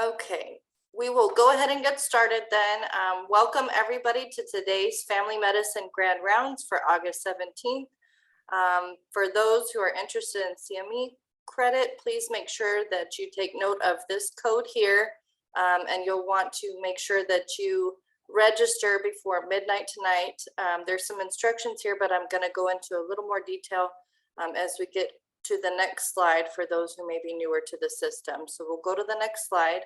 Okay, we will go ahead and get started then. Welcome everybody to today's Family Medicine Grand Rounds for August 17th. For those who are interested in CME credit, please make sure that you take note of this code here, and you'll want to make sure that you register before midnight tonight. There's some instructions here, but I'm going to go into a little more detail as we get to the next slide for those who may be newer to the system. So we'll go to the next slide.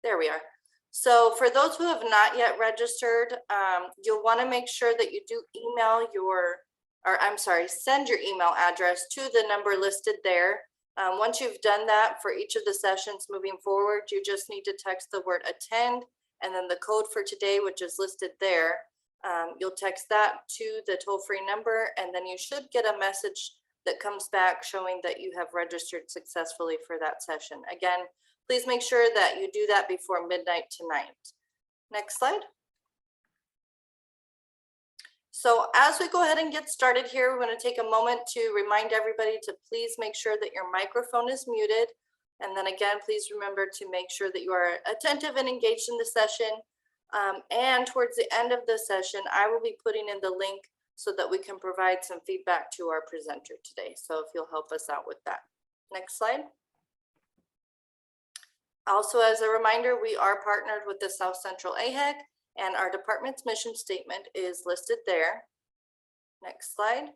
There we are. So for those who have not yet registered, you'll want to make sure that you do send your email address to the number listed there. Once you've done that for each of the sessions moving forward, you just need to text the word attend and then the code for today, which is listed there. You'll text that to the toll-free number, and then you should get a message that comes back showing that you have registered successfully for that session. Again, please make sure that you do that before midnight tonight. Next slide. So as we go ahead and get started here, we're going to take a moment to remind everybody to please make sure that your microphone is muted. And then again, please remember to make sure that you are attentive and engaged in the session. And towards the end of the session, I will be putting in the link so that we can provide some feedback to our presenter today. So if you'll help us out with that. Next slide. Also, as a reminder, we are partnered with the South Central AHEC, and our department's mission statement is listed there. Next slide.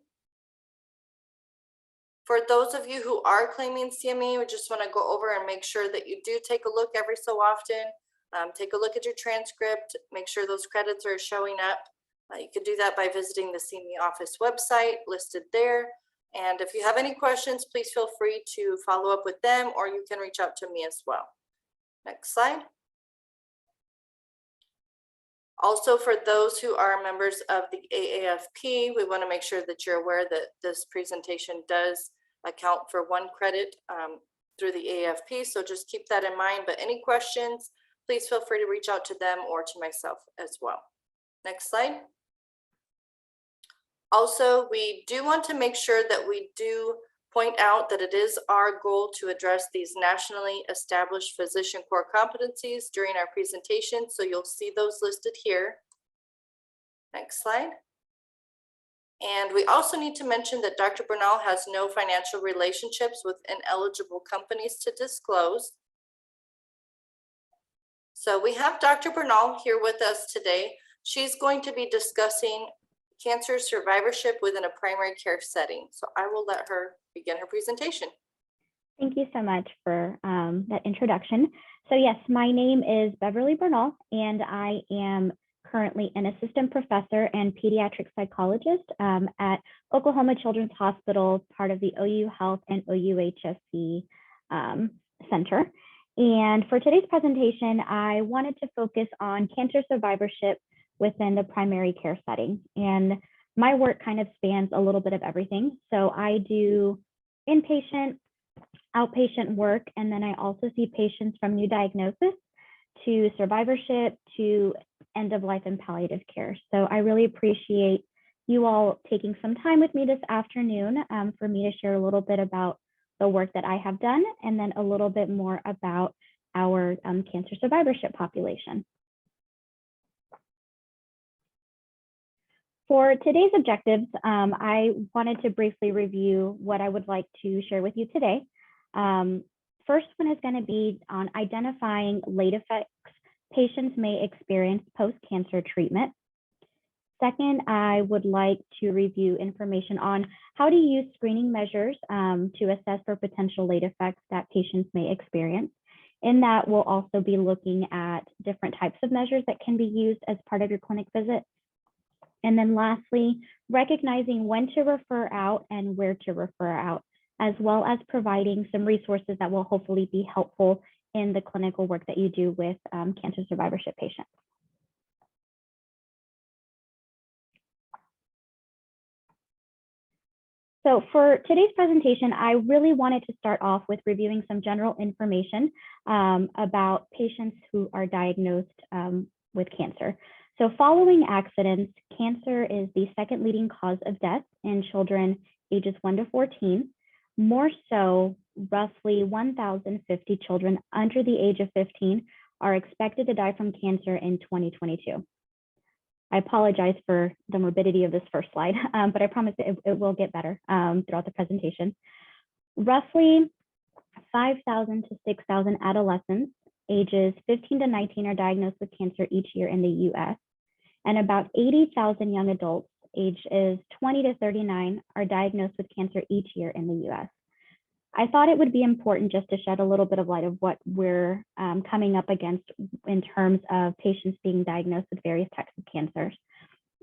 For those of you who are claiming CME, we just want to go over and make sure that you do take a look every so often. Take a look at your transcript, make sure those credits are showing up. You can do that by visiting the CME office website listed there. And if you have any questions, please feel free to follow up with them, or you can reach out to me as well. Next slide. Also, for those who are members of the AAFP, we want to make sure that you're aware that this presentation does account for 1 credit through the AAFP. So just keep that in mind. But any questions, please feel free to reach out to them or to myself as well. Next slide. Also, we do want to make sure that we do point out that it is our goal to address these nationally established physician core competencies during our presentation. So you'll see those listed here. Next slide. And we also need to mention that Dr. Bernal has no financial relationships with ineligible companies to disclose. So we have Dr. Bernal here with us today. She's going to be discussing cancer survivorship within a primary care setting. So I will let her begin her presentation. Thank you so much for that introduction. So yes, my name is Beverly Bernal, and I am currently an assistant professor and pediatric psychologist at Oklahoma Children's Hospital, part of the OU Health and OUHSC Center. And for today's presentation, I wanted to focus on cancer survivorship within the primary care setting. And my work kind of spans a little bit of everything. So I do inpatient, outpatient work, and then I also see patients from new diagnosis to survivorship to end of life and palliative care. So I really appreciate you all taking some time with me this afternoon for me to share a little bit about the work that I have done, and then a little bit more about our cancer survivorship population. For today's objectives, I wanted to briefly review what I would like to share with you today. First one is going to be on identifying late effects patients may experience post-cancer treatment. Second, I would like to review information on how to use screening measures to assess for potential late effects that patients may experience. In that, we'll also be looking at different types of measures that can be used as part of your clinic visit. And then lastly, recognizing when to refer out and where to refer out, as well as providing some resources that will hopefully be helpful in the clinical work that you do with cancer survivorship patients. So for today's presentation, I really wanted to start off with reviewing some general information about patients who are diagnosed with cancer. So following accidents, cancer is the second leading cause of death in children ages 1 to 14. More so, roughly 1,050 children under the age of 15 are expected to die from cancer in 2022. I apologize for the morbidity of this first slide, but I promise it will get better throughout the presentation. Roughly 5,000 to 6,000 adolescents ages 15 to 19 are diagnosed with cancer each year in the US, and about 80,000 young adults ages 20 to 39 are diagnosed with cancer each year in the US. I thought it would be important just to shed a little bit of light of what we're coming up against in terms of patients being diagnosed with various types of cancers.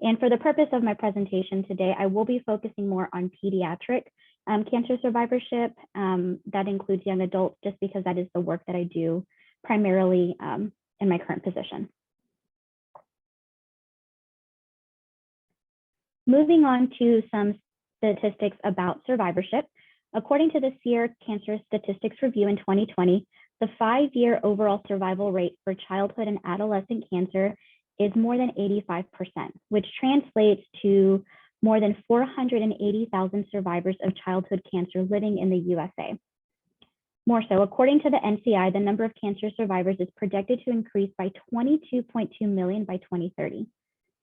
And for the purpose of my presentation today, I will be focusing more on pediatric cancer survivorship. That includes young adults, just because that is the work that I do primarily in my current position. Moving on to some statistics about survivorship. According to the SEER Cancer Statistics Review in 2020, the 5-year overall survival rate for childhood and adolescent cancer is more than 85%, which translates to more than 480,000 survivors of childhood cancer living in the USA. More so, according to the NCI, the number of cancer survivors is projected to increase by 22.2 million by 2030.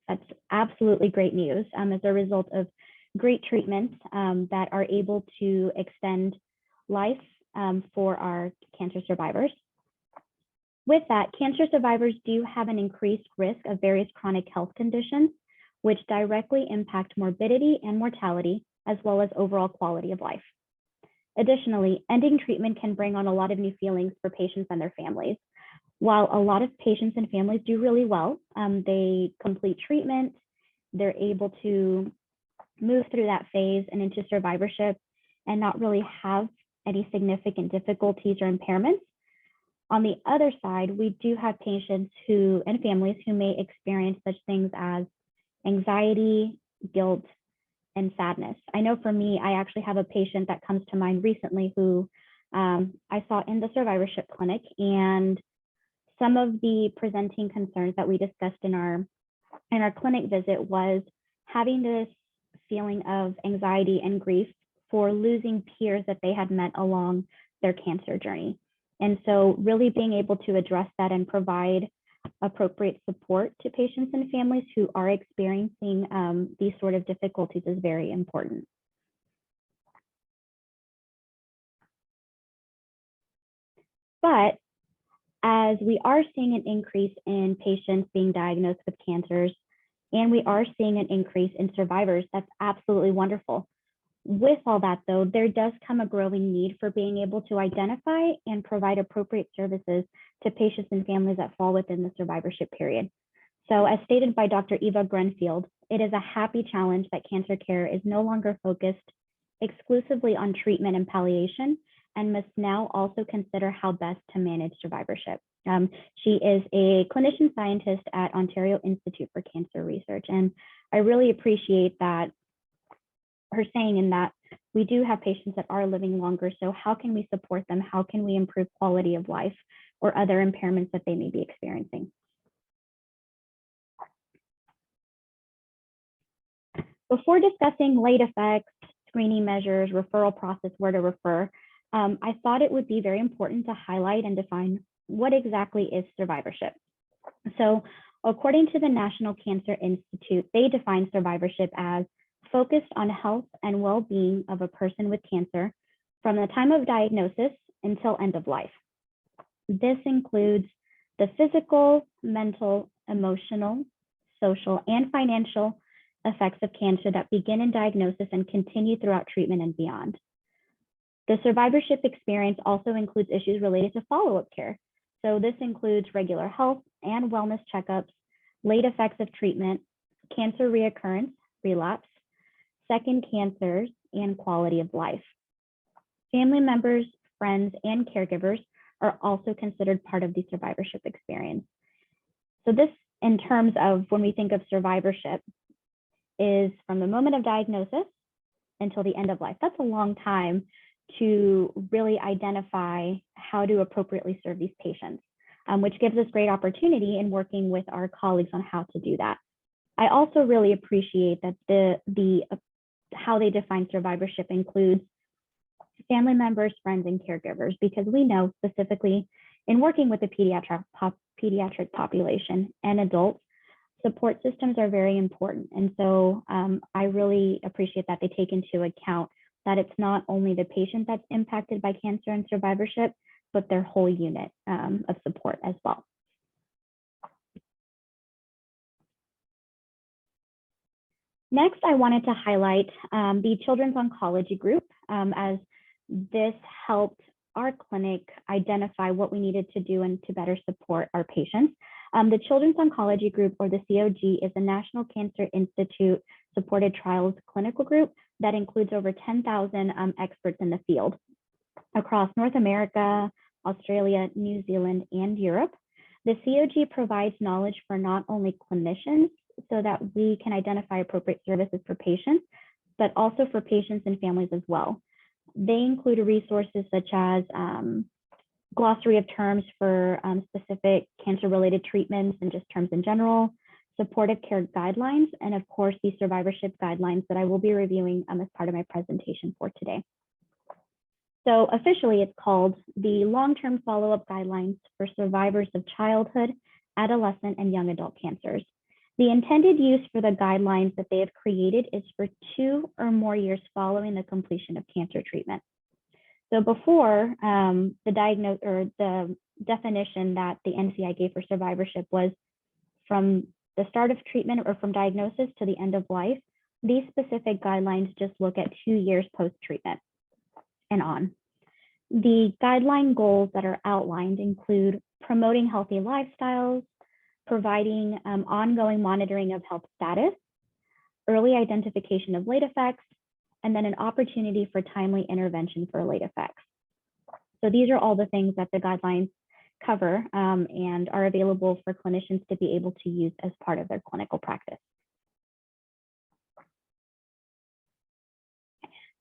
That's absolutely great news as a result of great treatments that are able to extend life for our cancer survivors. With that, cancer survivors do have an increased risk of various chronic health conditions, which directly impact morbidity and mortality, as well as overall quality of life. Additionally, ending treatment can bring on a lot of new feelings for patients and their families. While a lot of patients and families do really well, they complete treatment, they're able to move through that phase and into survivorship and not really have any significant difficulties or impairments. On the other side, we do have patients who and families who may experience such things as anxiety, guilt, and sadness. I know for me, I actually have a patient that comes to mind recently who I saw in the survivorship clinic, and some of the presenting concerns that we discussed in our clinic visit was having this feeling of anxiety and grief for losing peers that they had met along their cancer journey. And so really being able to address that and provide appropriate support to patients and families who are experiencing these sort of difficulties is very important. But as we are seeing an increase in patients being diagnosed with cancers, and we are seeing an increase in survivors, that's absolutely wonderful. With all that though, there does come a growing need for being able to identify and provide appropriate services to patients and families that fall within the survivorship period. So as stated by Dr. Eva Grenfield, it is a happy challenge that cancer care is no longer focused exclusively on treatment and palliation, and must now also consider how best to manage survivorship. She is a clinician scientist at Ontario Institute for Cancer Research, and I really appreciate that her saying in that we do have patients that are living longer, so how can we support them? How can we improve quality of life or other impairments that they may be experiencing? Before discussing late effects, screening measures, referral process, where to refer, I thought it would be very important to highlight and define what exactly is survivorship. So according to the National Cancer Institute, they define survivorship as focused on health and well-being of a person with cancer from the time of diagnosis until end of life. This includes the physical, mental, emotional, social, and financial effects of cancer that begin in diagnosis and continue throughout treatment and beyond. The survivorship experience also includes issues related to follow-up care. So this includes regular health and wellness checkups, late effects of treatment, cancer reoccurrence, relapse, second cancers, and quality of life. Family members, friends, and caregivers are also considered part of the survivorship experience. So this, in terms of when we think of survivorship, is from the moment of diagnosis until the end of life. That's a long time to really identify how to appropriately serve these patients, which gives us great opportunity in working with our colleagues on how to do that. I also really appreciate that the how they define survivorship includes family members, friends, and caregivers, because we know specifically in working with the pediatric population and adults, support systems are very important. And so I really appreciate that they take into account that it's not only the patient that's impacted by cancer and survivorship, but their whole unit of support as well. Next, I wanted to highlight the Children's Oncology Group, as this helped our clinic identify what we needed to do and to better support our patients. The Children's Oncology Group, or the COG, is a National Cancer Institute supported trials clinical group that includes over 10,000 experts in the field across North America, Australia, New Zealand, and Europe. The COG provides knowledge for not only clinicians so that we can identify appropriate services for patients, but also for patients and families as well. They include resources such as glossary of terms for specific cancer-related treatments and just terms in general, supportive care guidelines, and of course, the survivorship guidelines that I will be reviewing as part of my presentation for today. So officially, it's called the Long-Term Follow-Up Guidelines for Survivors of Childhood, Adolescent, and Young Adult Cancers. The intended use for the guidelines that they have created is for 2 or more years following the completion of cancer treatment. So before, the definition that the NCI gave for survivorship was from the start of treatment or from diagnosis to the end of life. These specific guidelines just look at 2 years post-treatment and on. The guideline goals that are outlined include promoting healthy lifestyles, providing ongoing monitoring of health status, early identification of late effects, and then an opportunity for timely intervention for late effects. So these are all the things that the guidelines cover and are available for clinicians to be able to use as part of their clinical practice.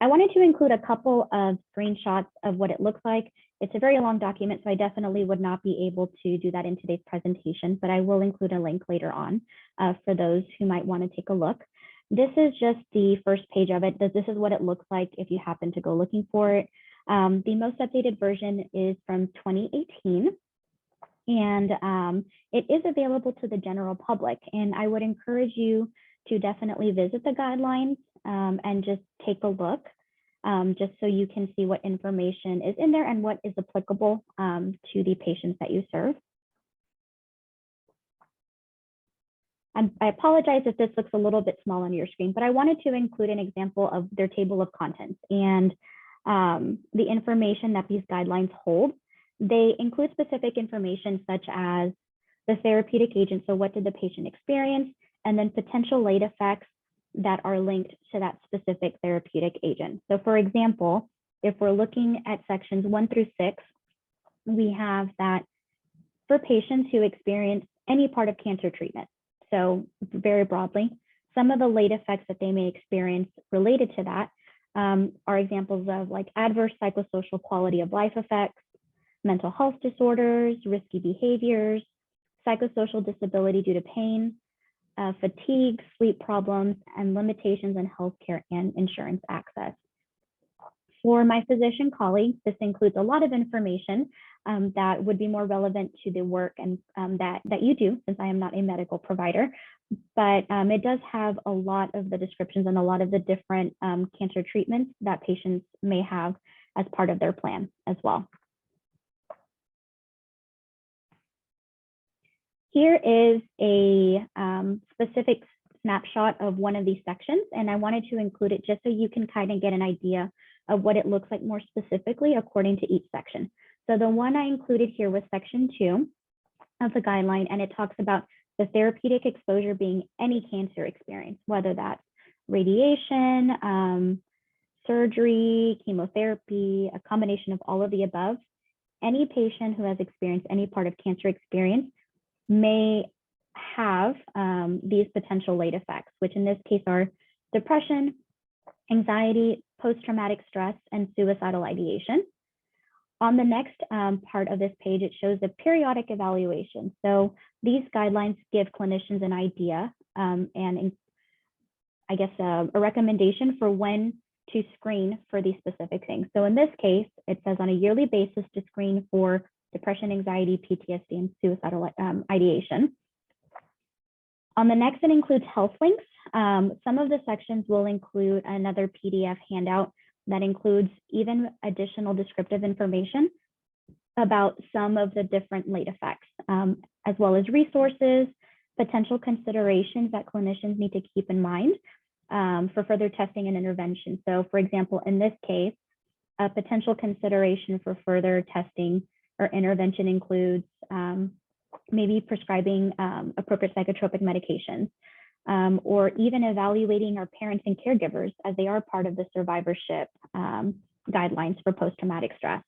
I wanted to include a couple of screenshots of what it looks like. It's a very long document, so I definitely would not be able to do that in today's presentation, but I will include a link later on for those who might want to take a look. This is just the first page of it. This is what it looks like if you happen to go looking for it. The most updated version is from 2018, and it is available to the general public. And I would encourage you to definitely visit the guidelines and just take a look, just so you can see what information is in there and what is applicable to the patients that you serve. I apologize if this looks a little bit small on your screen, but I wanted to include an example of their table of contents and the information that these guidelines hold. They include specific information such as the therapeutic agent, so what did the patient experience, and then potential late effects that are linked to that specific therapeutic agent. So for example, if we're looking at sections 1 through 6, we have that for patients who experience any part of cancer treatment. So very broadly, some of the late effects that they may experience related to that are examples of like adverse psychosocial quality of life effects, mental health disorders, risky behaviors, psychosocial disability due to pain, fatigue, sleep problems, and limitations in healthcare and insurance access. For my physician colleagues, this includes a lot of information that would be more relevant to the work and that you do, since I am not a medical provider, but it does have a lot of the descriptions and a lot of the different cancer treatments that patients may have as part of their plan as well. Here is a specific snapshot of one of these sections, and I wanted to include it just so you can kind of get an idea of what it looks like more specifically according to each section. So the one I included here was section 2 of the guideline, and it talks about the therapeutic exposure being any cancer experience, whether that's radiation, surgery, chemotherapy, a combination of all of the above. Any patient who has experienced any part of cancer experience may have these potential late effects, which in this case are depression, anxiety, post-traumatic stress, and suicidal ideation. On the next part of this page, it shows the periodic evaluation. So these guidelines give clinicians an idea and I guess, a recommendation for when to screen for these specific things. So in this case, it says on a yearly basis to screen for depression, anxiety, PTSD, and suicidal ideation. On the next, it includes health links. Some of the sections will include another PDF handout that includes even additional descriptive information about some of the different late effects, as well as resources, potential considerations that clinicians need to keep in mind for further testing and intervention. So for example, in this case, a potential consideration for further testing or intervention includes maybe prescribing appropriate psychotropic medications, or even evaluating our parents and caregivers as they are part of the survivorship guidelines for post-traumatic stress.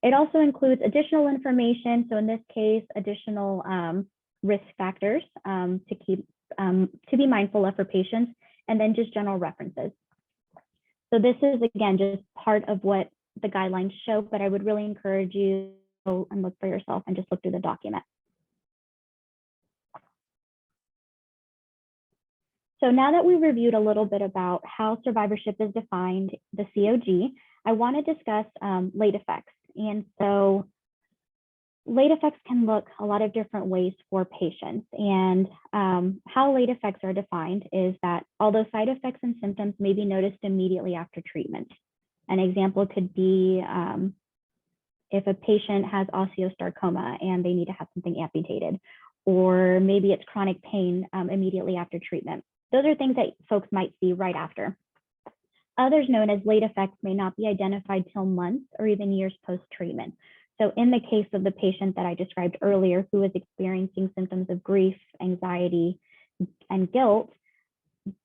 It also includes additional information. So in this case, additional risk factors to be mindful of for patients, and then just general references. So this is, again, just part of what the guidelines show, but I would really encourage you to go and look for yourself and just look through the document. So now that we've reviewed a little bit about how survivorship is defined, the COG, I want to discuss late effects. And so late effects can look a lot of different ways for patients. And how late effects are defined is that although side effects and symptoms may be noticed immediately after treatment, an example could be if a patient has osteosarcoma and they need to have something amputated, or maybe it's chronic pain immediately after treatment. Those are things that folks might see right after. Others known as late effects may not be identified till months or even years post-treatment. So in the case of the patient that I described earlier, who was experiencing symptoms of grief, anxiety, and guilt,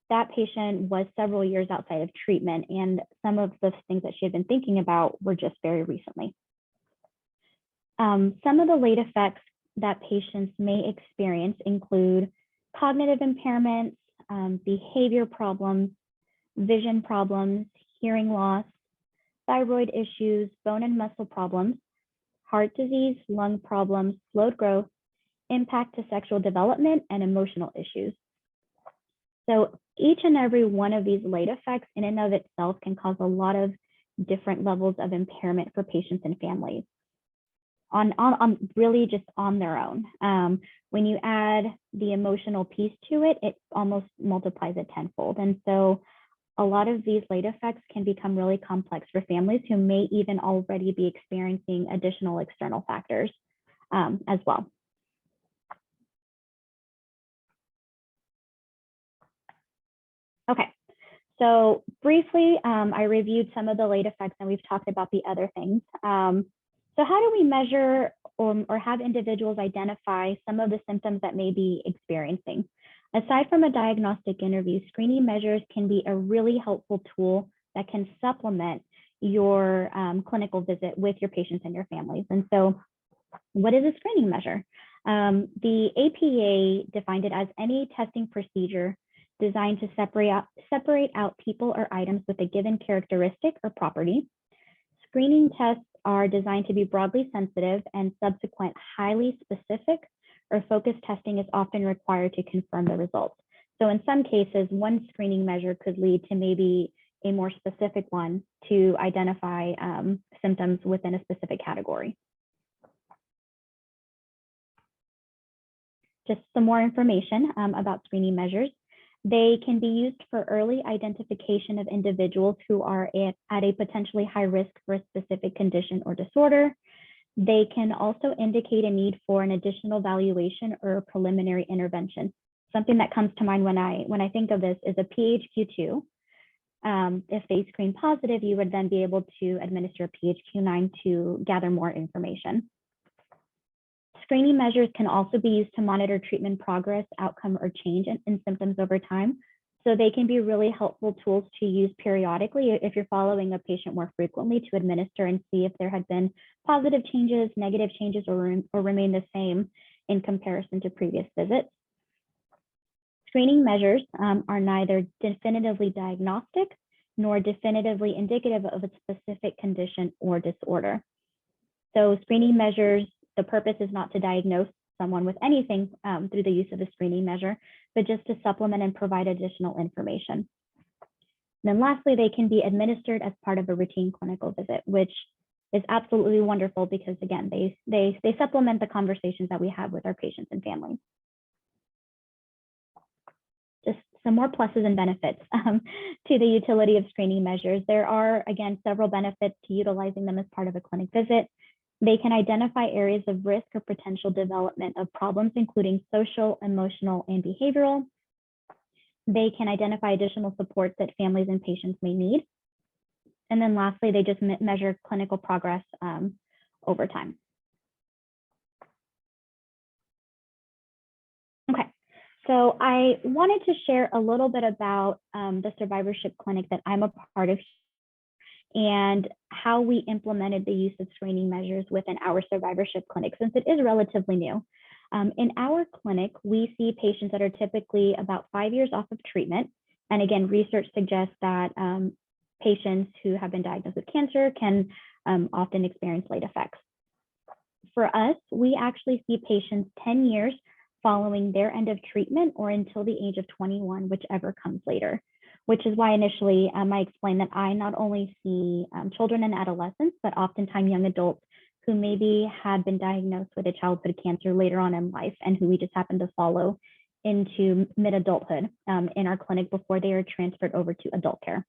that patient was several years outside of treatment, and some of the things that she had been thinking about were just very recently. Some of the late effects that patients may experience include cognitive impairments, behavior problems, vision problems, hearing loss, thyroid issues, bone and muscle problems, heart disease, lung problems, slowed growth, impact to sexual development, and emotional issues. So each and every one of these late effects in and of itself can cause a lot of different levels of impairment for patients and families on really just on their own. When you add the emotional piece to it, it almost multiplies it tenfold. And so a lot of these late effects can become really complex for families who may even already be experiencing additional external factors as well. Okay, so briefly, I reviewed some of the late effects and we've talked about the other things. So how do we measure or have individuals identify some of the symptoms that may be experiencing? Aside from a diagnostic interview, screening measures can be a really helpful tool that can supplement your clinical visit with your patients and your families. And so what is a screening measure? The APA defined it as any testing procedure designed to separate out people or items with a given characteristic or property. Screening tests are designed to be broadly sensitive, and subsequent highly specific or focused testing is often required to confirm the results. So in some cases, one screening measure could lead to maybe a more specific one to identify symptoms within a specific category. Just some more information about screening measures. They can be used for early identification of individuals who are at a potentially high risk for a specific condition or disorder. They can also indicate a need for an additional evaluation or a preliminary intervention. Something that comes to mind when I think of this is a PHQ-2. If they screen positive, you would then be able to administer a PHQ-9 to gather more information. Screening measures can also be used to monitor treatment progress, outcome, or change in symptoms over time. So they can be really helpful tools to use periodically if you're following a patient more frequently to administer and see if there had been positive changes, negative changes, or remain the same in comparison to previous visits. Screening measures are neither definitively diagnostic nor definitively indicative of a specific condition or disorder. So screening measures, the purpose is not to diagnose someone with anything through the use of a screening measure, but just to supplement and provide additional information. And then lastly, they can be administered as part of a routine clinical visit, which is absolutely wonderful because again, they supplement the conversations that we have with our patients and families. Just some more pluses and benefits to the utility of screening measures. There are, again, several benefits to utilizing them as part of a clinic visit. They can identify areas of risk or potential development of problems, including social, emotional, and behavioral. They can identify additional supports that families and patients may need. And then lastly, they just measure clinical progress over time. Okay, so I wanted to share a little bit about the survivorship clinic that I'm a part of and how we implemented the use of screening measures within our survivorship clinic, since it is relatively new. In our clinic, we see patients that are typically about 5 years off of treatment. And again, research suggests that patients who have been diagnosed with cancer can often experience late effects. For us, we actually see patients 10 years following their end of treatment or until the age of 21, whichever comes later, which is why initially I explained that I not only see children and adolescents, but oftentimes young adults who maybe had been diagnosed with a childhood cancer later on in life and who we just happen to follow into mid-adulthood in our clinic before they are transferred over to adult care.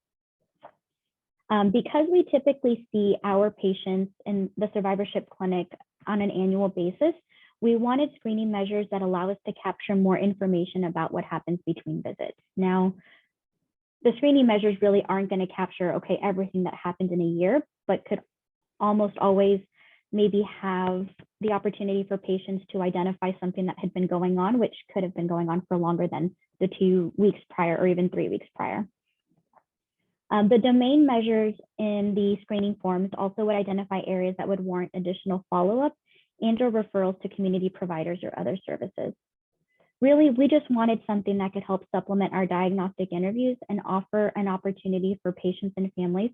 Because we typically see our patients in the survivorship clinic on an annual basis, we wanted screening measures that allow us to capture more information about what happens between visits. Now, the screening measures really aren't going to capture, okay, everything that happened in a year, but could almost always maybe have the opportunity for patients to identify something that had been going on, which could have been going on for longer than the 2 weeks prior or even 3 weeks prior. The domain measures in the screening forms also would identify areas that would warrant additional follow-up and or referrals to community providers or other services. Really, we just wanted something that could help supplement our diagnostic interviews and offer an opportunity for patients and families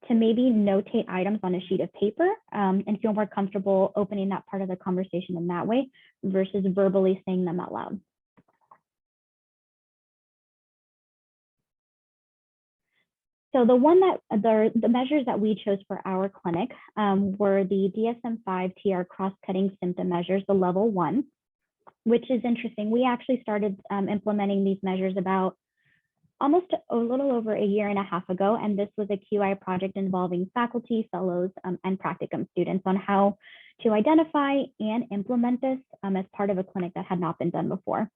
to maybe notate items on a sheet of paper and feel more comfortable opening that part of the conversation in that way versus verbally saying them out loud. So the measures that we chose for our clinic were the DSM-5 TR cross-cutting symptom measures, the level 1, which is interesting. We actually started implementing these measures about almost a little over a year and a half ago, and this was a QI project involving faculty, fellows, and practicum students on how to identify and implement this as part of a clinic that had not been done before.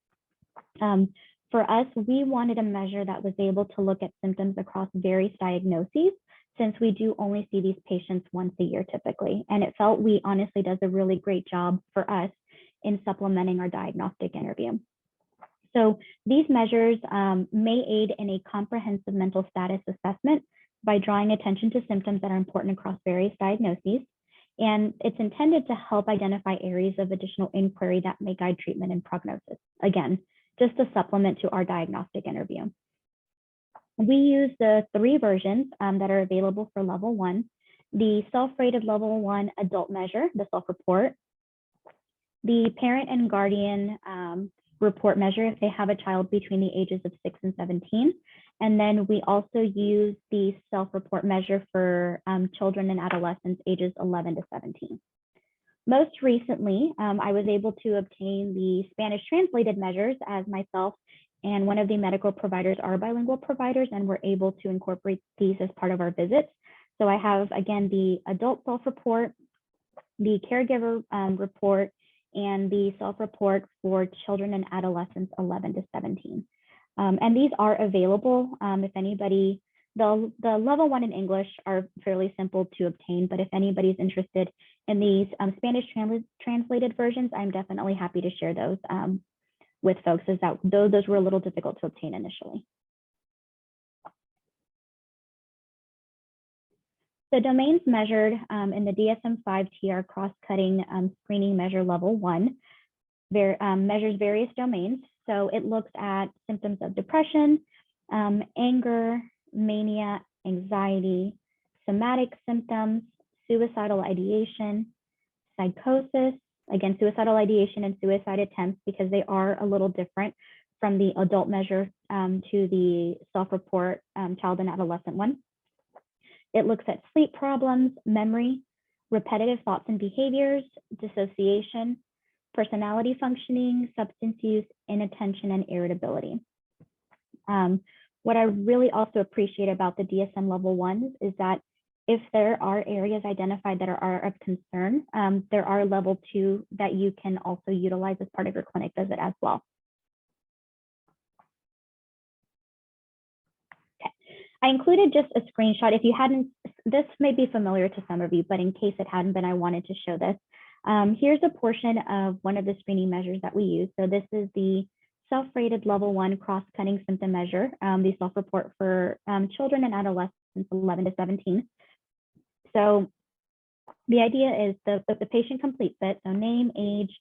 For us, we wanted a measure that was able to look at symptoms across various diagnoses, since we do only see these patients once a year typically, and it felt we honestly does a really great job for us in supplementing our diagnostic interview. So these measures may aid in a comprehensive mental status assessment by drawing attention to symptoms that are important across various diagnoses. And it's intended to help identify areas of additional inquiry that may guide treatment and prognosis. Again, just a supplement to our diagnostic interview. We use the 3 versions that are available for level 1, the self-rated level 1 adult measure, the self-report, the parent and guardian report measure if they have a child between the ages of 6 and 17. And then we also use the self-report measure for children and adolescents ages 11 to 17. Most recently, I was able to obtain the Spanish translated measures as myself and one of the medical providers are bilingual providers, and we're able to incorporate these as part of our visits. So I have, again, the adult self-report, the caregiver report, and the self-report for children and adolescents 11 to 17. And these are available if anybody, the level 1 in English are fairly simple to obtain, but if anybody's interested in these Spanish translated versions, I'm definitely happy to share those with folks, as that those were a little difficult to obtain initially. The domains measured in the DSM-5 TR cross-cutting screening measure level 1 measures various domains. So it looks at symptoms of depression, anger, mania, anxiety, somatic symptoms, suicidal ideation, psychosis, again, suicidal ideation and suicide attempts, because they are a little different from the adult measure to the self-report child and adolescent one. It looks at sleep problems, memory, repetitive thoughts and behaviors, dissociation, personality functioning, substance use, inattention, and irritability. What I really also appreciate about the DSM level 1s is that if there are areas identified that are of concern, there are level 2 that you can also utilize as part of your clinic visit as well. Okay. I included just a screenshot. If you hadn't, this may be familiar to some of you, but in case it hadn't been, I wanted to show this. Here's a portion of one of the screening measures that we use. So this is the self-rated level 1 cross-cutting symptom measure, the self-report for children and adolescents 11 to 17. So the idea is the patient completes it, so name, age,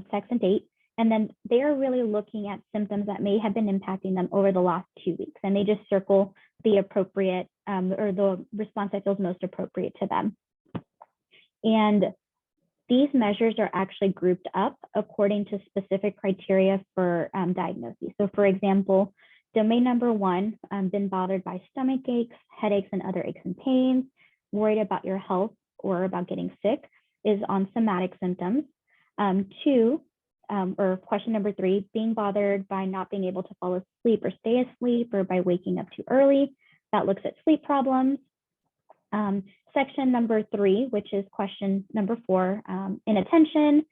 sex, and date, and then they're really looking at symptoms that may have been impacting them over the last 2 weeks, and they just circle the appropriate or the response that feels most appropriate to them. And these measures are actually grouped up according to specific criteria for diagnosis. So for example, domain number 1, been bothered by stomach aches, headaches, and other aches and pains, worried about your health or about getting sick, is on somatic symptoms. 2, or question number 3, being bothered by not being able to fall asleep or stay asleep or by waking up too early, that looks at sleep problems. Section number 3, which is question number 4, inattention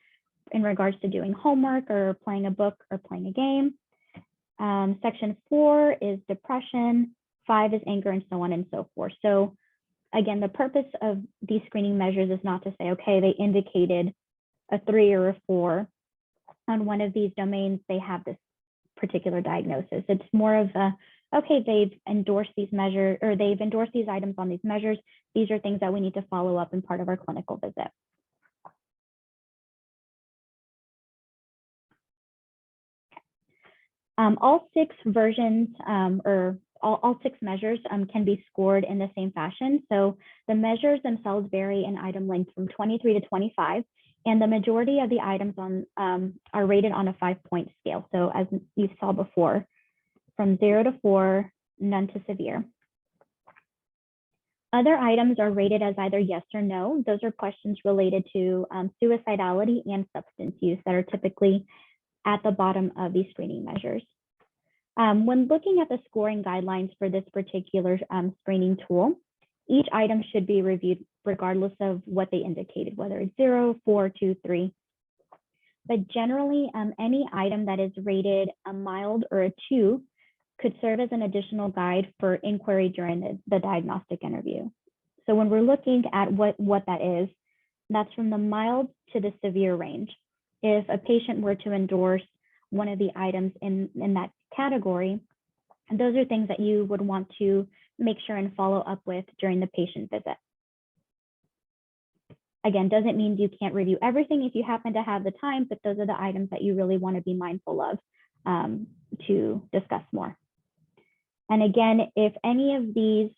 in regards to doing homework or playing a book or playing a game. Section 4 is depression, 5 is anger, and so on and so forth. So again, the purpose of these screening measures is not to say, okay, they indicated a 3 or a 4 on one of these domains, they have this particular diagnosis. It's more of a, okay, they've endorsed these measures, or they've endorsed these items on these measures. These are things that we need to follow up in part of our clinical visit. All 6 versions or all 6 measures can be scored in the same fashion. So the measures themselves vary in item length from 23 to 25, and the majority of the items on are rated on a 5-point scale. So as you saw before, from 0 to 4, none to severe. Other items are rated as either yes or no. Those are questions related to suicidality and substance use that are typically at the bottom of these screening measures. When looking at the scoring guidelines for this particular screening tool, each item should be reviewed regardless of what they indicated, whether it's 0, 4, 2, 3. But generally, any item that is rated a mild or a 2 could serve as an additional guide for inquiry during the diagnostic interview. So when we're looking at what that is, that's from the mild to the severe range. If a patient were to endorse one of the items in that category, those are things that you would want to make sure and follow up with during the patient visit. Again, doesn't mean you can't review everything if you happen to have the time, but those are the items that you really want to be mindful of to discuss more. And again, if any of these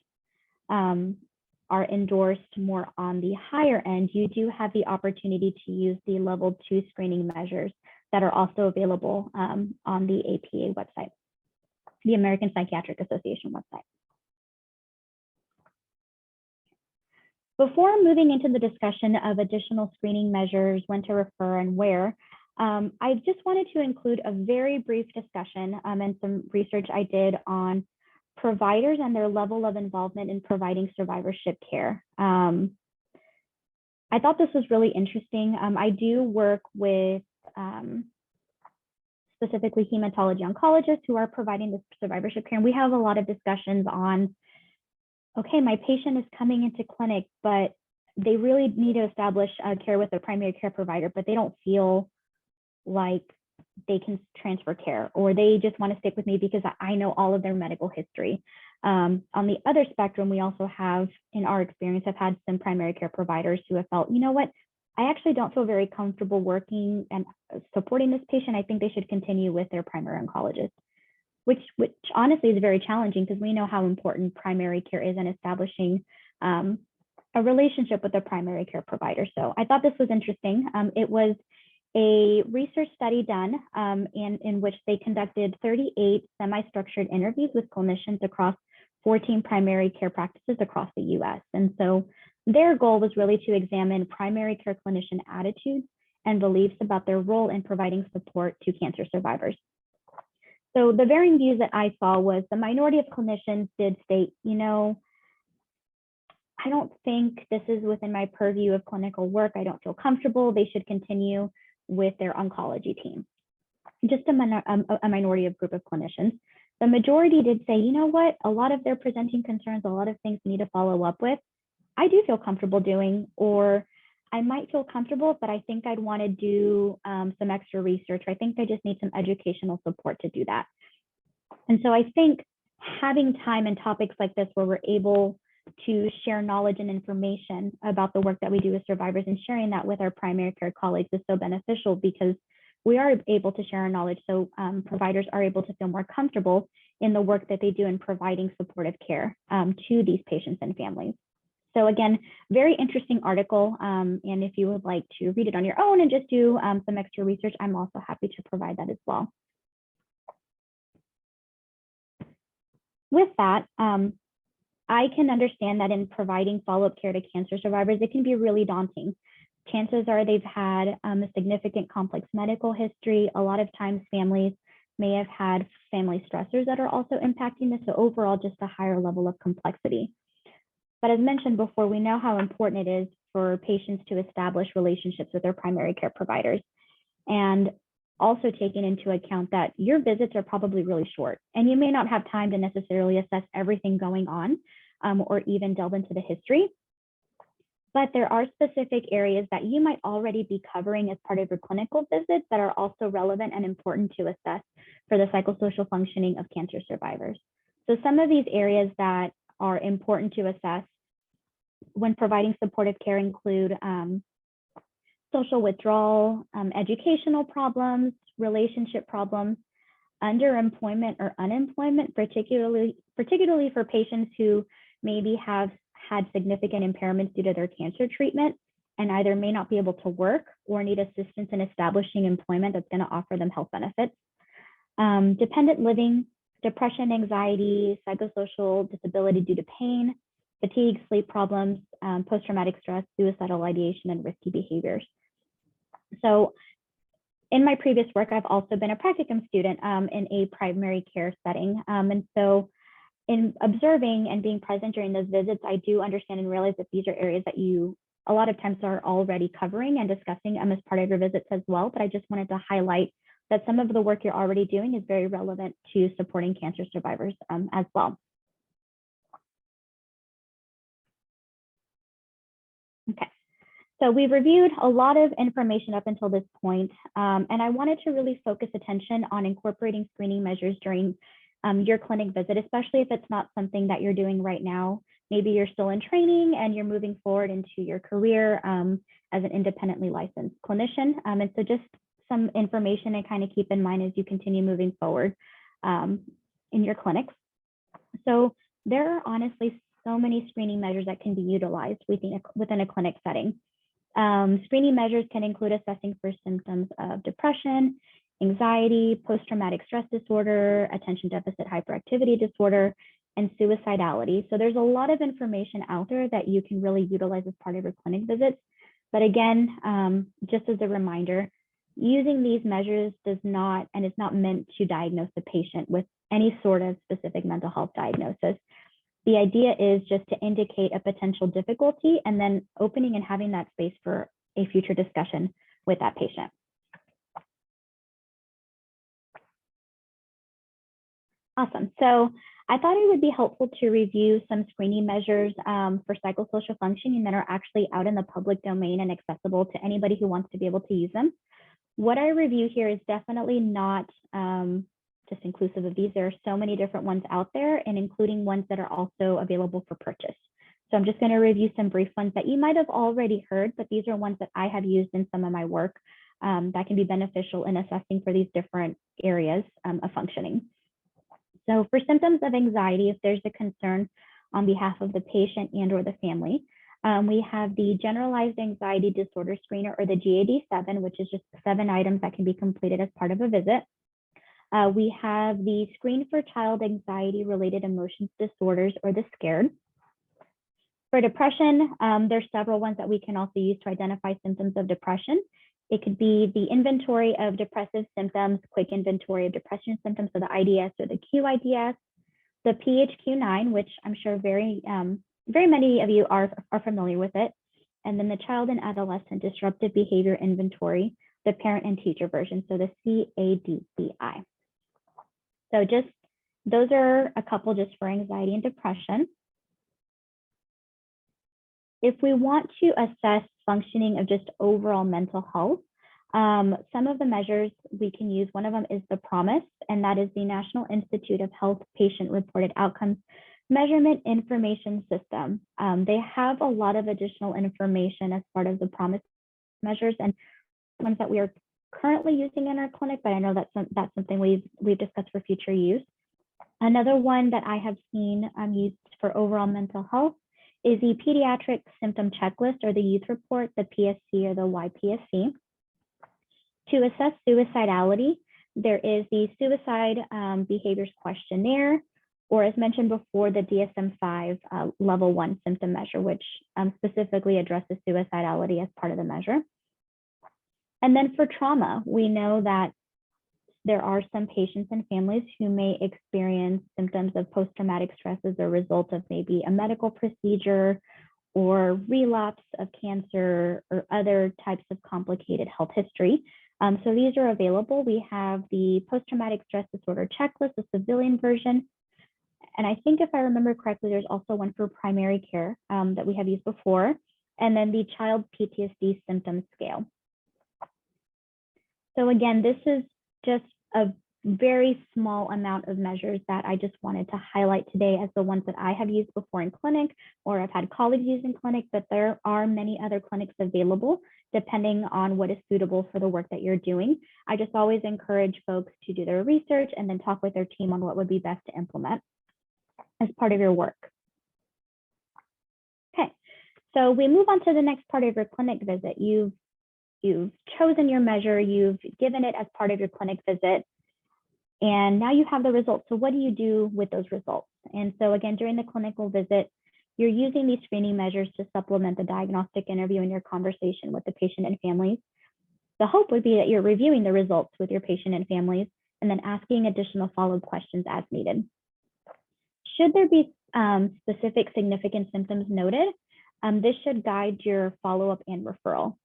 are endorsed more on the higher end, you do have the opportunity to use the level 2 screening measures that are also available on the APA website, the American Psychiatric Association website. Before moving into the discussion of additional screening measures, when to refer and where, I just wanted to include a very brief discussion and some research I did on providers and their level of involvement in providing survivorship care. I thought this was really interesting. I do work with specifically hematology oncologists who are providing this survivorship care, and we have a lot of discussions on, okay, my patient is coming into clinic, but they really need to establish care with their primary care provider, but they don't feel like they can transfer care, or they just want to stick with me because I know all of their medical history. On the other spectrum, we also have, in our experience, have had some primary care providers who have felt, you know what, I actually don't feel very comfortable working and supporting this patient. I think they should continue with their primary oncologist, which honestly is very challenging because we know how important primary care is in establishing a relationship with a primary care provider. So I thought this was interesting. It was a research study done in which they conducted 38 semi-structured interviews with clinicians across 14 primary care practices across the US. And so their goal was really to examine primary care clinician attitudes and beliefs about their role in providing support to cancer survivors. So the varying views that I saw was the minority of clinicians did state, you know, I don't think this is within my purview of clinical work. I don't feel comfortable. They should continue with their oncology team. Just a minority of group of clinicians. The majority did say, you know what, a lot of their presenting concerns, a lot of things need to follow up with, I do feel comfortable doing, or I might feel comfortable, but I think I'd want to do some extra research. I think I just need some educational support to do that. And so I think having time and topics like this where we're able to share knowledge and information about the work that we do with survivors and sharing that with our primary care colleagues is so beneficial, because we are able to share our knowledge, so providers are able to feel more comfortable in the work that they do in providing supportive care to these patients and families. So again, very interesting article. And if you would like to read it on your own and just do some extra research, I'm also happy to provide that as well. With that, I can understand that in providing follow-up care to cancer survivors, it can be really daunting. Chances are they've had a significant complex medical history. A lot of times families may have had family stressors that are also impacting this. So overall, just a higher level of complexity. But as mentioned before, we know how important it is for patients to establish relationships with their primary care providers. And also taking into account that your visits are probably really short and you may not have time to necessarily assess everything going on or even delve into the history. But there are specific areas that you might already be covering as part of your clinical visits that are also relevant and important to assess for the psychosocial functioning of cancer survivors. So some of these areas that are important to assess when providing supportive care include social withdrawal, educational problems, relationship problems, underemployment or unemployment, particularly for patients who maybe have had significant impairments due to their cancer treatment and either may not be able to work or need assistance in establishing employment that's going to offer them health benefits. Dependent living, depression, anxiety, psychosocial disability due to pain, fatigue, sleep problems, post-traumatic stress, suicidal ideation, and risky behaviors. So in my previous work, I've also been a practicum student in a primary care setting. And so in observing and being present during those visits, I do understand and realize that these are areas that you a lot of times are already covering and discussing as part of your visits as well. But I just wanted to highlight that some of the work you're already doing is very relevant to supporting cancer survivors as well. Okay, so we've reviewed a lot of information up until this point, and I wanted to really focus attention on incorporating screening measures during your clinic visit, especially if it's not something that you're doing right now. Maybe you're still in training and you're moving forward into your career as an independently licensed clinician. And so just some information to kind of keep in mind as you continue moving forward in your clinics. So there are honestly so many screening measures that can be utilized within a clinic setting. Screening measures can include assessing for symptoms of depression, anxiety, post-traumatic stress disorder, attention deficit hyperactivity disorder, and suicidality. So there's a lot of information out there that you can really utilize as part of your clinic visits. But again, just as a reminder, using these measures does not and is not meant to diagnose the patient with any sort of specific mental health diagnosis. The idea is just to indicate a potential difficulty and then opening and having that space for a future discussion with that patient. Awesome. So I thought it would be helpful to review some screening measures for psychosocial functioning that are actually out in the public domain and accessible to anybody who wants to be able to use them. What I review here is definitely not just inclusive of these. There are so many different ones out there, and including ones that are also available for purchase. So I'm just going to review some brief ones that you might have already heard, but these are ones that I have used in some of my work that can be beneficial in assessing for these different areas of functioning. So for symptoms of anxiety, if there's a concern on behalf of the patient and or the family, We have the Generalized Anxiety Disorder Screener, or the GAD-7, which is just 7 items that can be completed as part of a visit. We have the Screen for Child Anxiety-Related Emotions Disorders, or the SCARED. For depression, there's several ones that we can also use to identify symptoms of depression. It could be the Inventory of Depressive Symptoms, Quick Inventory of Depression Symptoms, so the IDS or the QIDS, the PHQ-9, which I'm sure very many of you are familiar with it, and then the Child and Adolescent Disruptive Behavior Inventory, the parent and teacher version, so the CADCI. So just those are a couple just for anxiety and depression. If we want to assess functioning of just overall mental health, some of the measures we can use, one of them is the PROMIS, and that is the National Institute of Health Patient Reported Outcomes Measurement Information System. They have a lot of additional information as part of the PROMIS measures and ones that we are currently using in our clinic, but I know that's something we've discussed for future use. Another one that I have seen used for overall mental health is the Pediatric Symptom Checklist, or the Youth Report, the PSC or the YPSC. To assess suicidality, there is the Suicide Behaviors Questionnaire, or as mentioned before, the DSM-5 Level 1 symptom measure, which specifically addresses suicidality as part of the measure. And then for trauma, we know that there are some patients and families who may experience symptoms of post-traumatic stress as a result of maybe a medical procedure or relapse of cancer or other types of complicated health history. So these are available. We have the Post-Traumatic Stress Disorder Checklist, the civilian version. And I think if I remember correctly, there's also one for primary care that we have used before. And then the Child PTSD Symptom Scale. So again, this is just a very small amount of measures that I just wanted to highlight today as the ones that I have used before in clinic, or I've had colleagues use in clinic, but there are many other clinics available depending on what is suitable for the work that you're doing. I just always encourage folks to do their research and then talk with their team on what would be best to implement as part of your work. Okay, so we move on to the next part of your clinic visit. You've chosen your measure, you've given it as part of your clinic visit, and now you have the results. So what do you do with those results? And so again, during the clinical visit, you're using these screening measures to supplement the diagnostic interview and your conversation with the patient and families. The hope would be that you're reviewing the results with your patient and families and then asking additional follow-up questions as needed. Should there be specific significant symptoms noted, this should guide your follow-up and referral.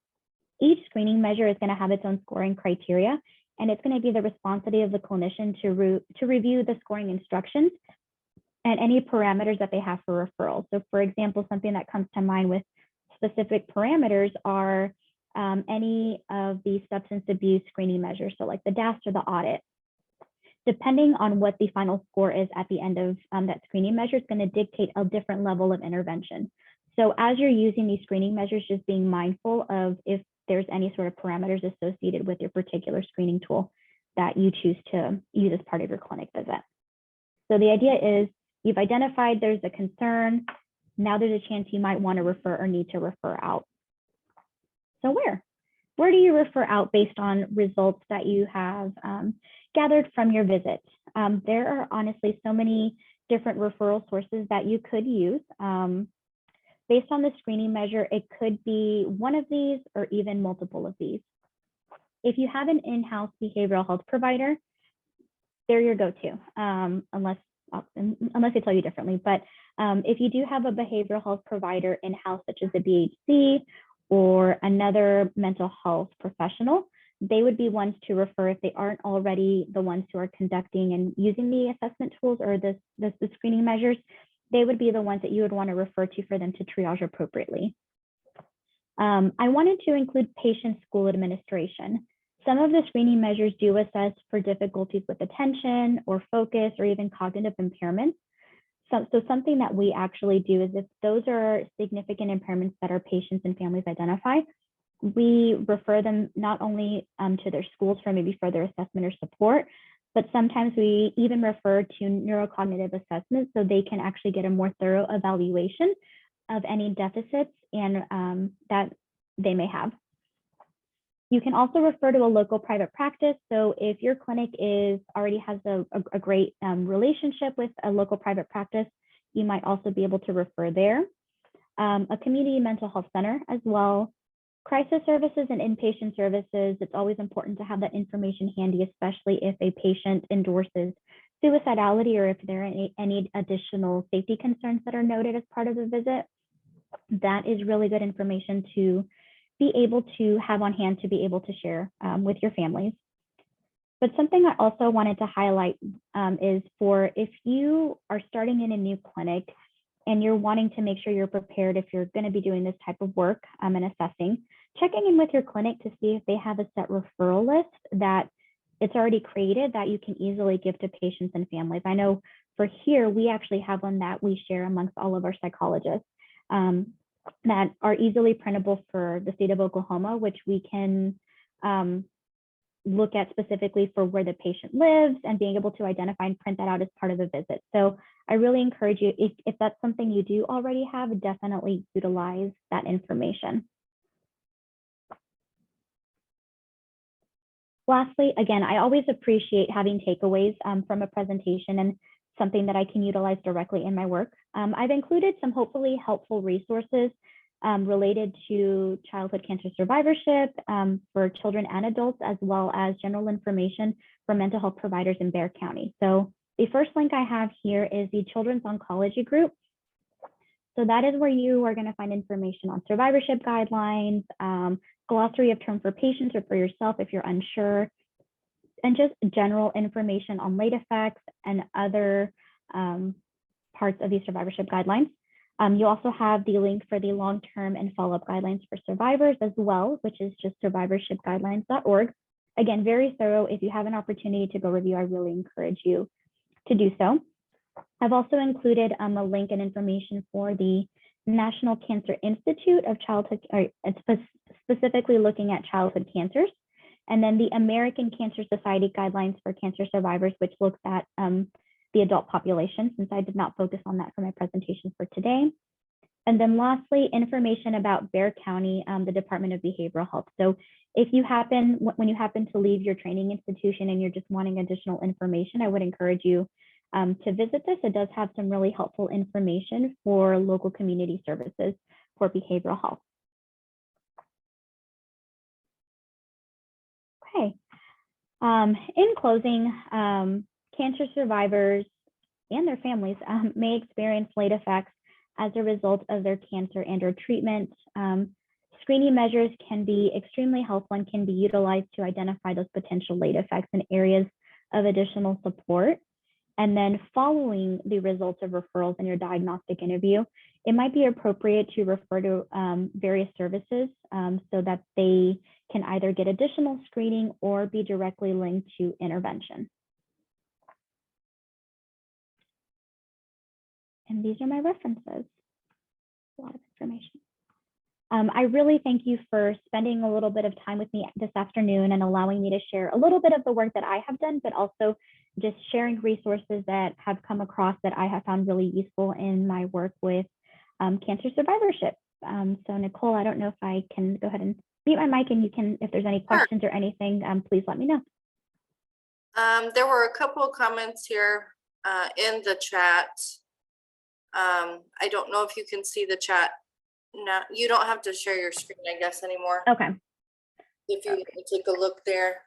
Each screening measure is going to have its own scoring criteria, and it's going to be the responsibility of the clinician to review the scoring instructions and any parameters that they have for referral. So for example, something that comes to mind with specific parameters are any of the substance abuse screening measures, so like the DAST or the audit. Depending on what the final score is at the end of that screening measure, is going to dictate a different level of intervention. So as you're using these screening measures, just being mindful of if there's any sort of parameters associated with your particular screening tool that you choose to use as part of your clinic visit. So the idea is you've identified there's a concern. Now there's a chance you might want to refer or need to refer out. So where do you refer out based on results that you have gathered from your visit? There are honestly so many different referral sources that you could use. Based on the screening measure, it could be one of these or even multiple of these. If you have an in-house behavioral health provider, they're your go-to, unless they tell you differently. But if you do have a behavioral health provider in-house, such as a BHC or another mental health professional, they would be ones to refer if they aren't already the ones who are conducting and using the assessment tools or the screening measures. They would be the ones that you would want to refer to for them to triage appropriately. I wanted to include patient school administration. Some of the screening measures do assess for difficulties with attention or focus or even cognitive impairments. So something that we actually do is if those are significant impairments that our patients and families identify, we refer them not only to their schools for maybe further assessment or support, but sometimes we even refer to neurocognitive assessments so they can actually get a more thorough evaluation of any deficits and that they may have. You can also refer to a local private practice. So if your clinic already has a great relationship with a local private practice, you might also be able to refer there. A community mental health center as well. Crisis services and inpatient services, it's always important to have that information handy, especially if a patient endorses suicidality or if there are any additional safety concerns that are noted as part of the visit. That is really good information to be able to have on hand to be able to share with your families. But something I also wanted to highlight is for if you are starting in a new clinic and you're wanting to make sure you're prepared if you're going to be doing this type of work and assessing, checking in with your clinic to see if they have a set referral list that it's already created that you can easily give to patients and families. I know for here, we actually have one that we share amongst all of our psychologists that are easily printable for the state of Oklahoma, which we can look at specifically for where the patient lives and being able to identify and print that out as part of the visit. So I really encourage you, if that's something you do already have, definitely utilize that information. Lastly, again, I always appreciate having takeaways from a presentation and something that I can utilize directly in my work. I've included some hopefully helpful resources related to childhood cancer survivorship for children and adults, as well as general information for mental health providers in Bexar County. So the first link I have here is the Children's Oncology Group. So that is where you are going to find information on survivorship guidelines, glossary of terms for patients or for yourself if you're unsure, and just general information on late effects and other parts of these survivorship guidelines. You also have the link for the long-term and follow-up guidelines for survivors as well, which is just survivorshipguidelines.org. Again, very thorough. If you have an opportunity to go review, I really encourage you to do so. I've also included a link and information for the National Cancer Institute of Childhood, or specifically looking at childhood cancers, and then the American Cancer Society Guidelines for Cancer Survivors, which looks at the adult population, since I did not focus on that for my presentation for today. And then lastly, information about Bexar County, the Department of Behavioral Health. So if you happen, when you happen to leave your training institution and you're just wanting additional information, I would encourage you to visit this. It does have some really helpful information for local community services for behavioral health. Okay. In closing, cancer survivors and their families may experience late effects as a result of their cancer and/or treatment. Screening measures can be extremely helpful and can be utilized to identify those potential late effects and areas of additional support. And then following the results of referrals in your diagnostic interview, it might be appropriate to refer to various services so that they can either get additional screening or be directly linked to intervention. And these are my references. A lot of information. I really thank you for spending a little bit of time with me this afternoon and allowing me to share a little bit of the work that I have done, but also just sharing resources that have come across that I have found really useful in my work with cancer survivorship. So Nicole, I don't know if I can go ahead and mute my mic, and you can, if there's any questions or anything, please let me know. There were a couple of comments here in the chat. I don't know if you can see the chat. No, you don't have to share your screen, I guess, anymore. Okay. If you take a look there.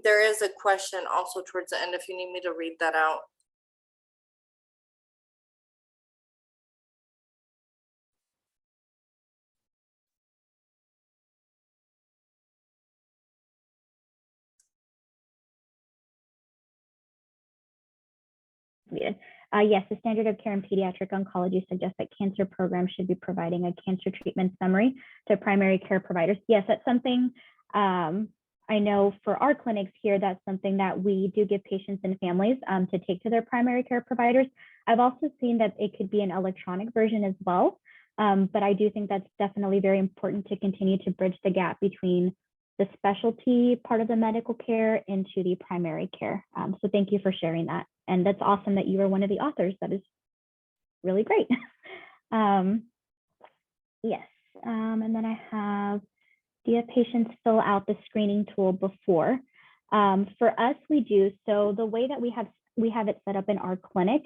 There is a question also towards the end if you need me to read that out. Yes, the standard of care in pediatric oncology suggests that cancer programs should be providing a cancer treatment summary to primary care providers. Yes, that's something I know for our clinics here, that's something that we do give patients and families to take to their primary care providers. I've also seen that it could be an electronic version as well, but I do think that's definitely very important to continue to bridge the gap between the specialty part of the medical care into the primary care. So thank you for sharing that. And that's awesome that you are one of the authors. That is really great. Yes. And then I have, do you have patients fill out the screening tool before? For us, we do. So the way that we have it set up in our clinic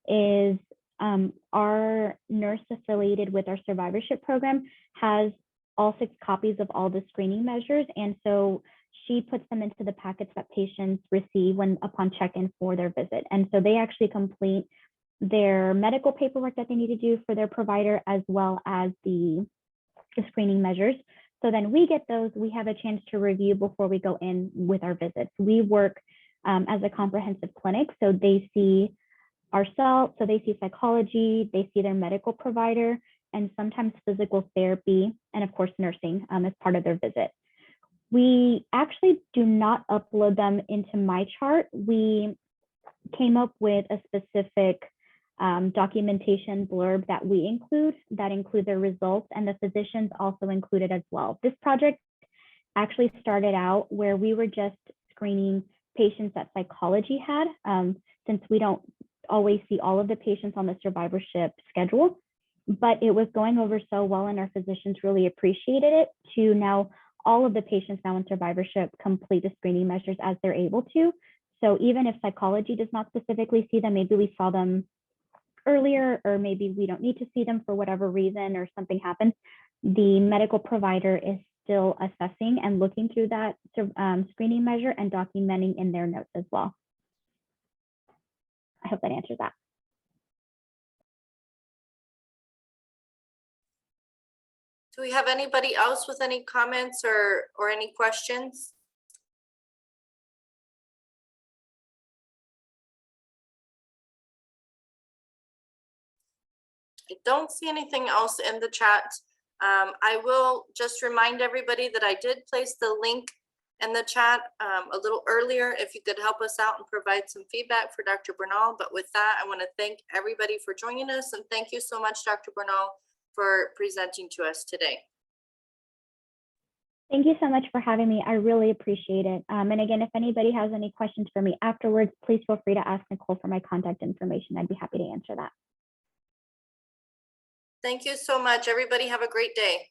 is our nurse affiliated with our survivorship program has all 6 copies of all the screening measures. And so she puts them into the packets that patients receive upon check-in for their visit. And so they actually complete their medical paperwork that they need to do for their provider, as well as the screening measures. So then we get those, we have a chance to review before we go in with our visits. We work as a comprehensive clinic, so they see ourselves, so they see psychology, they see their medical provider, and sometimes physical therapy, and of course nursing as part of their visit. We actually do not upload them into MyChart. We came up with a specific documentation blurb that we include that include their results, and the physicians also included as well. This project actually started out where we were just screening patients that psychology had, since we don't always see all of the patients on the survivorship schedule, but it was going over so well and our physicians really appreciated it, to now all of the patients now in survivorship complete the screening measures as they're able to. So even if psychology does not specifically see them, maybe we saw them earlier, or maybe we don't need to see them for whatever reason or something happens, the medical provider is still assessing and looking through that screening measure and documenting in their notes as well. I hope that answers that. Do we have anybody else with any comments or any questions? I don't see anything else in the chat. I will just remind everybody that I did place the link in the chat a little earlier, if you could help us out and provide some feedback for Dr. Bernal. But with that, I want to thank everybody for joining us, and thank you so much, Dr. Bernal, for presenting to us today. Thank you so much for having me. I really appreciate it. And again, if anybody has any questions for me afterwards, please feel free to ask Nicole for my contact information. I'd be happy to answer that. Thank you so much. Everybody have a great day.